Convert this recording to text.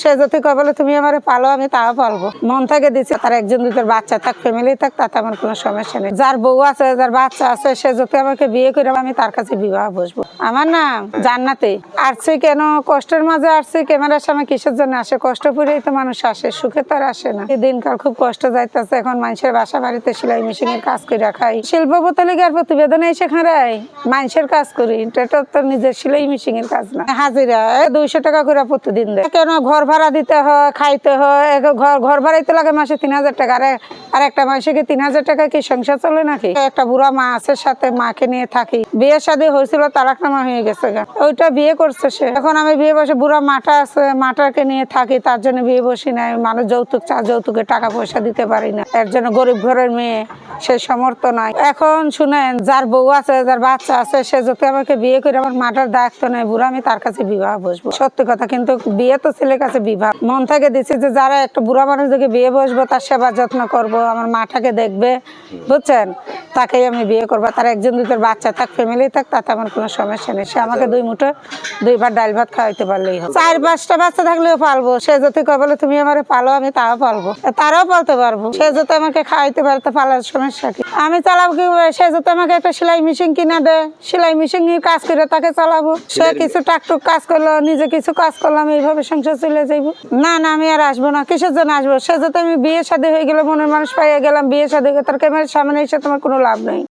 সে যদি কয় বলে তুমি আমারে পালো, আমি তাও পালবো, মন থেকে দিচ্ছি। তার একজন দুটোর বাচ্চা থাক, ফ্যামিলি থাক, তাতে আমার কোনো সমস্যা নেই। যার বউ আছে, যার বাচ্চা আছে, সে যদি আমাকে বিয়ে করে আমি তার কাছে বিবাহ বসবো। আমার নাম জান্নাতে। আসছি কেন, কষ্টের মাঝে আসছি। ক্যামেরার সামনে কিসের জন্য আসে? কষ্ট করেই তো মানুষ আসে, সুখে তো আর আসে না। এই দিনকাল খুব কষ্ট যাইতেছে। এখন মানুষের বাসা বাড়িতে সেলাই মেশিন এর কাজ করে খাই। শিল্পপতি লীগের প্রতিবেদনে এসে খারাই মানুষের কাজ করি, এটা তো নিজের সেলাই মেশিন এর কাজ না। হাজিরা 200 টাকা করে প্রতিদিন দেয়। কেন ঘর ভাড়া দিতে হয়, খাইতে হয়। ঘর ভাড়াইতে লাগে মাসে 3000 টাকা। আর একটা মাসে কি 3000 টাকা কি সংসার চলে নাকি? একটা বুড়া মা আছে, সাথে মাকে নিয়ে থাকি। বিয়ে শাদী হয়েছিল, তালাকনামা হয়ে গেছে, ওইটা বিয়ে করছে সে। এখন আমি বিয়ে বসে, বুড়া মাটা আছে, মাটাকে নিয়ে থাকি, তার জন্য বিয়ে বসি নাই। মানুষ যৌতুক চা, যৌতুকে টাকা পয়সা দিতে পারি না, এর জন্য গরিব ঘরের মেয়ে, সে সমর্থ নাই। এখন শুনেন, যার বউ আছে, যার বাচ্চা আছে, সে যদি আমাকে বিয়ে করে আমার মাটার দায়িত্ব নেই, বুড়া, আমি তার কাছে বিবাহ বসবো। সত্যি কথা, কিন্তু বিয়ে তো ছেলের কাছে বিবাহ। মন থেকে দিচ্ছি যে যারা একটা বুড়া মানুষ দেখে বিয়ে বসবো, তার সেবা যত্ন করবো, আমার মাটাকে দেখবে, বুঝছেন, তাকেই আমি বিয়ে করবো। তার একজন দুটোর বাচ্চা থাক, ফ্যামিলি থাক, তাতে আমার কোনো সমস্যা নেই। সে আমাকে 2 মুঠো 2 বার ডাল ভাত খাওয়াইতে পারলেই হবে। 4-5টা বাচ্চা থাকলেও পালবো। সে যদি কয় বলে তুমি আমারে পালো, আমি তাও পালবো, তারাও পালতে পারবো। সে যদি আমাকে খাওয়াইতে পারে, তো পালার সমস্যা কি? আমি চালাবো কি? সে যদি আমাকে একটা সেলাই মেশিন কিনে দেয়, সেলাই মেশিন নিয়ে কাজ করে তাকে চালাবো। সে কিছু টাকটুক কাজ করলো, নিজে কিছু কাজ করলাম, এইভাবে সংসার চলে যাইবো। না না, আমি আর আসবো না। কিসের জন্য আসবো? সে যদি আমি বিয়ে শাদী হয়ে গেলে, মনের মানুষ পাইয়ে গেলাম, বিয়ে শাদী, তার ক্যামেরার সামনে এসে তোমার কোনো লাভ নেই।